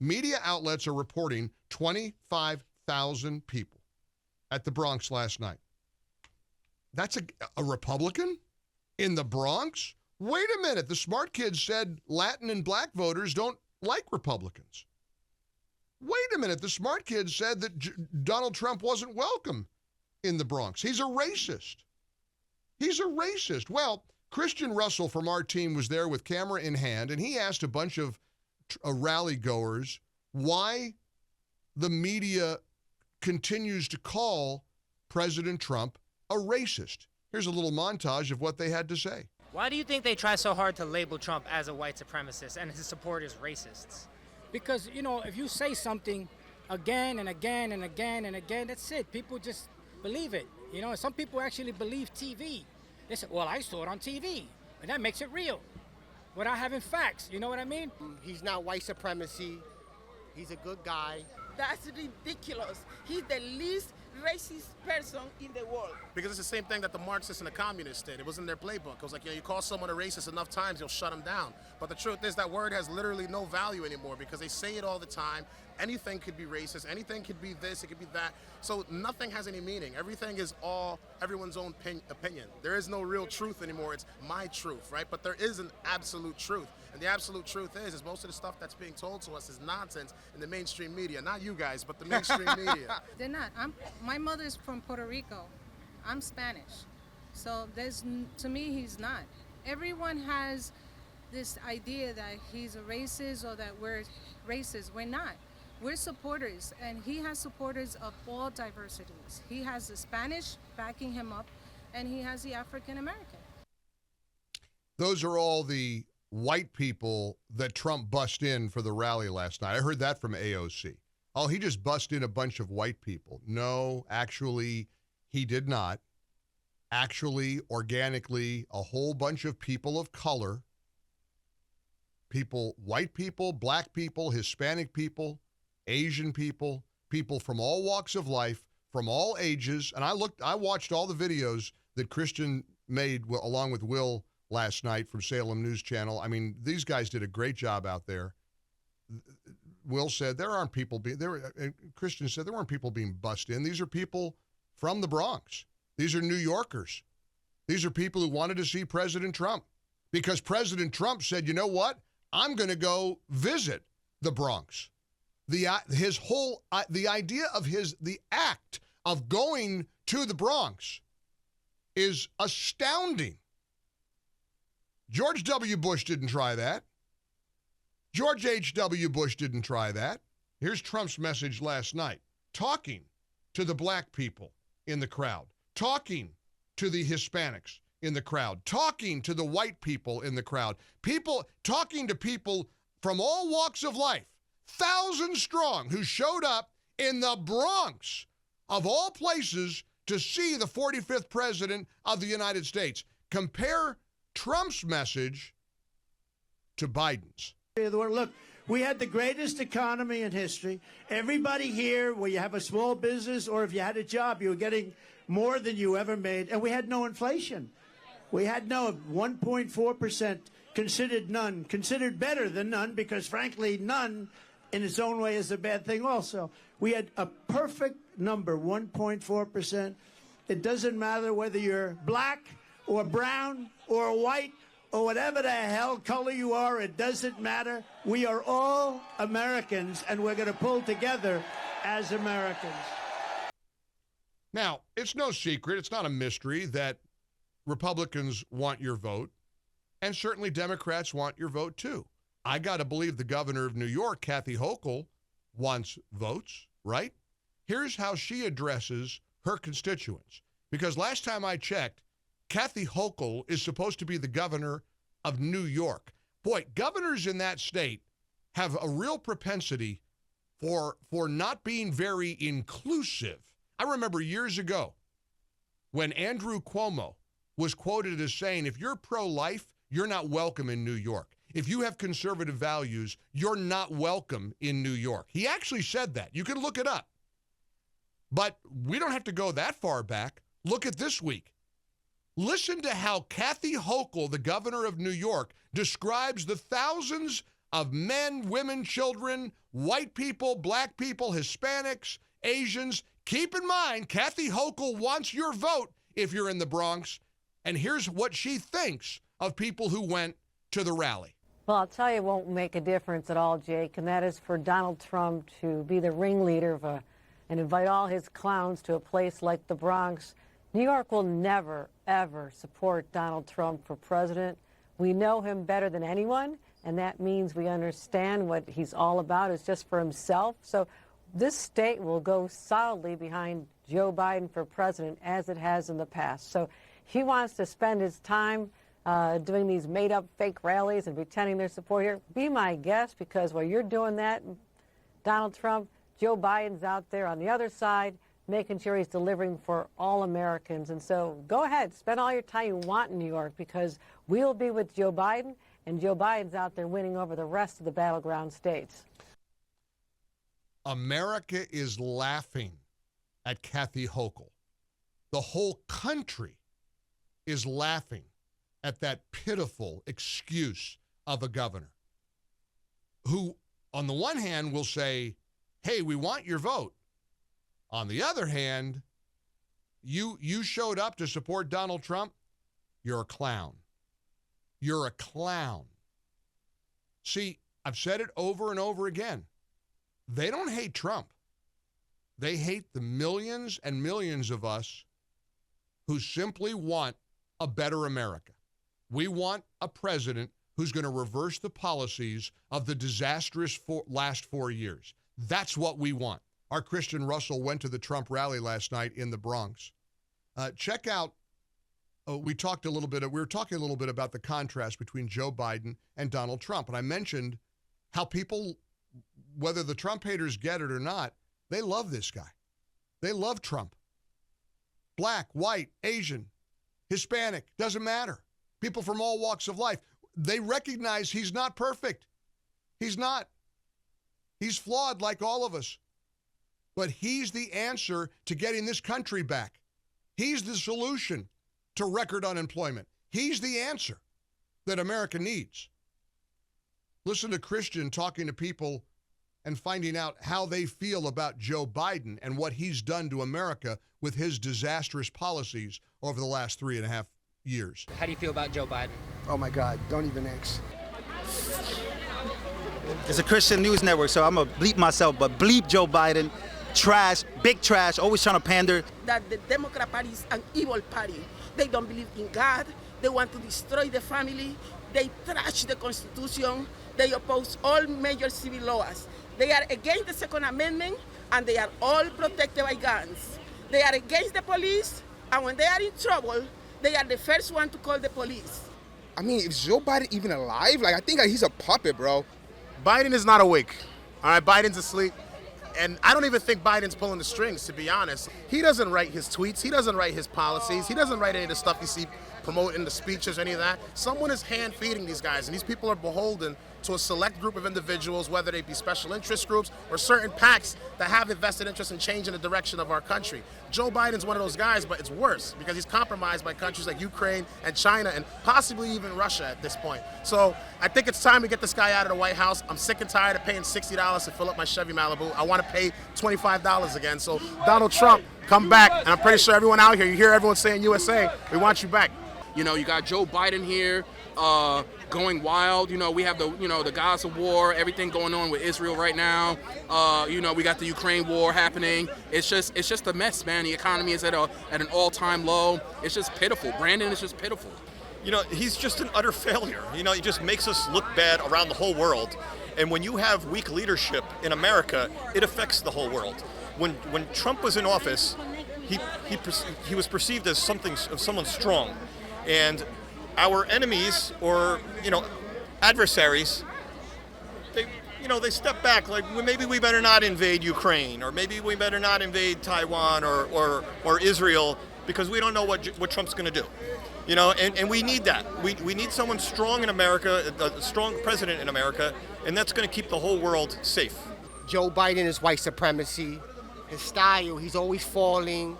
Media outlets are reporting 25,000 people at the Bronx last night. That's a Republican in the Bronx? Wait a minute. The smart kids said Latin and black voters don't like Republicans. Wait a minute. The smart kids said that Donald Trump wasn't welcome in the Bronx. He's a racist. He's a racist. Well, Christian Russell from our team was there with camera in hand, and he asked a bunch of rally goers why the media continues to call President Trump a racist. Here's a little montage of what they had to say. Why do you think they try so hard to label Trump as a white supremacist and his supporters racists? Because, you know, if you say something again and again and again and again, that's it. People just believe it. You know, some people actually believe TV. They say, well, I saw it on TV, and that makes it real without having facts. You know what I mean? He's not white supremacy. He's a good guy. That's ridiculous. He's the least racist person in the world. Because it's the same thing that the Marxists and the communists did. It was in their playbook. It was like, you call someone a racist enough times, you'll shut them down. But the truth is that word has literally no value anymore because they say it all the time. Anything could be racist. Anything could be this. It could be that. So nothing has any meaning. Everything is all everyone's own opinion. There is no real truth anymore. It's my truth, right? But there is an absolute truth. And the absolute truth is most of the stuff that's being told to us is nonsense in the mainstream media. Not you guys, but the mainstream media. They're not. My mother's from Puerto Rico. I'm Spanish. So to me, he's not. Everyone has this idea that he's a racist or that we're racist. We're not. We're supporters, and he has supporters of all diversities. He has the Spanish backing him up, and he has the African American. Those are all the white people that Trump bust in for the rally last night. I heard that from AOC. Oh, he just bust in a bunch of white people. No, actually, he did not. Actually, organically, a whole bunch of people of color, people, white people, black people, Hispanic people, Asian people, people from all walks of life, from all ages. And I watched all the videos that Christian made along with Will last night from Salem News Channel. I mean, these guys did a great job out there. Will said Christian said there weren't people being bussed in. These are people from the Bronx. These are New Yorkers. These are people who wanted to see President Trump because President Trump said, you know what? I'm going to go visit the Bronx. The idea of the act of going to the Bronx is astounding. George W. Bush didn't try that. George H.W. Bush didn't try that. Here's Trump's message last night, talking to the black people in the crowd, talking to the Hispanics in the crowd, talking to the white people in the crowd, talking to people from all walks of life, thousands strong, who showed up in the Bronx, of all places, to see the 45th president of the United States. Compare Trump's message to Biden's. Look, we had the greatest economy in history. Everybody here, where you have a small business or if you had a job, you were getting more than you ever made. And we had no inflation. We had no 1.4%, considered none, considered better than none, because frankly, none in its own way is a bad thing also. We had a perfect number, 1.4%. It doesn't matter whether you're black or brown or white or whatever the hell color you are, it doesn't matter. We are all Americans, and we're going to pull together as Americans. Now, it's no secret, it's not a mystery that Republicans want your vote, and certainly Democrats want your vote too. I got to believe the governor of New York, Kathy Hochul, wants votes, right? Here's how she addresses her constituents. Because last time I checked, Kathy Hochul is supposed to be the governor of New York. Boy, governors in that state have a real propensity for not being very inclusive. I remember years ago when Andrew Cuomo was quoted as saying, if you're pro-life, you're not welcome in New York. If you have conservative values, you're not welcome in New York. He actually said that. You can look it up. But we don't have to go that far back. Look at this week. Listen to how Kathy Hochul, the governor of New York, describes the thousands of men, women, children, white people, black people, Hispanics, Asians. Keep in mind, Kathy Hochul wants your vote if you're in the Bronx. And here's what she thinks of people who went to the rally. Well, I'll tell you, it won't make a difference at all, Jake, and that is for Donald Trump to be the ringleader of and invite all his clowns to a place like the Bronx. New York will never, ever support Donald Trump for president. We know him better than anyone, and that means we understand what he's all about is just for himself. So this state will go solidly behind Joe Biden for president, as it has in the past. So he wants to spend his time doing these made-up fake rallies and pretending their support here. Be my guest, because while you're doing that, Donald Trump, Joe Biden's out there on the other side, making sure he's delivering for all Americans. And so go ahead, spend all your time you want in New York, because we'll be with Joe Biden, and Joe Biden's out there winning over the rest of the battleground states. America is laughing at Kathy Hochul. The whole country is laughing at that pitiful excuse of a governor who, on the one hand, will say, hey, we want your vote. On the other hand, you showed up to support Donald Trump. You're a clown. You're a clown. See, I've said it over and over again. They don't hate Trump. They hate the millions and millions of us who simply want a better America. We want a president who's going to reverse the policies of the disastrous last 4 years. That's what we want. Our Christian Russell went to the Trump rally last night in the Bronx. Check out, we were talking a little bit about the contrast between Joe Biden and Donald Trump. And I mentioned how people, whether the Trump haters get it or not, they love this guy. They love Trump. Black, white, Asian, Hispanic, doesn't matter. People from all walks of life. They recognize he's not perfect. He's not. He's flawed like all of us. But he's the answer to getting this country back. He's the solution to record unemployment. He's the answer that America needs. Listen to Christian talking to people and finding out how they feel about Joe Biden and what he's done to America with his disastrous policies over the last 3.5 years. How do you feel about Joe Biden? Oh my God, don't even ask. It's a Christian news network, so I'm going to bleep myself, but bleep Joe Biden. Trash, big trash, always trying to pander. That the Democrat Party is an evil party. They don't believe in God. They want to destroy the family. They trash the Constitution. They oppose all major civil laws. They are against the Second Amendment, and they are all protected by guns. They are against the police, and when they are in trouble, they are the first one to call the police. I mean, is Joe Biden even alive? I think he's a puppet, bro. Biden is not awake. All right, Biden's asleep. And I don't even think Biden's pulling the strings, to be honest. He doesn't write his tweets. He doesn't write his policies. He doesn't write any of the stuff you see promoting the speeches or any of that. Someone is hand-feeding these guys, and these people are beholden to a select group of individuals, whether they be special interest groups or certain PACs that have a vested interest in changing the direction of our country. Joe Biden's one of those guys, but it's worse because he's compromised by countries like Ukraine and China and possibly even Russia at this point. So I think it's time to get this guy out of the White House. I'm sick and tired of paying $60 to fill up my Chevy Malibu. I want to pay $25 again. So Donald Trump, come back. And I'm pretty sure everyone out here, you hear everyone saying USA, we want you back. You know, you got Joe Biden here going wild. You know, we have the Gaza war, everything going on with Israel right now. You know, we got the Ukraine war happening. It's just a mess, man. The economy is at an all-time low. It's just pitiful. Brandon is just pitiful. You know, he's just an utter failure. You know, he just makes us look bad around the whole world. And when you have weak leadership in America, it affects the whole world. When Trump was in office, he was perceived as someone strong. And our enemies, or adversaries, they step back. Like, maybe we better not invade Ukraine, or maybe we better not invade Taiwan or Israel, because we don't know what Trump's going to do. And we need that. We need someone strong in America, a strong president in America, and that's going to keep the whole world safe. Joe Biden is white supremacy. His style, he's always falling.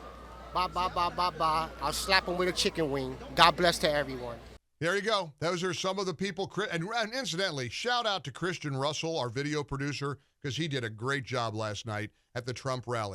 Ba, ba, ba, ba, ba. I'll slap him with a chicken wing. God bless to everyone. There you go. Those are some of the people. And incidentally, shout out to Christian Russell, our video producer, because he did a great job last night at the Trump rally.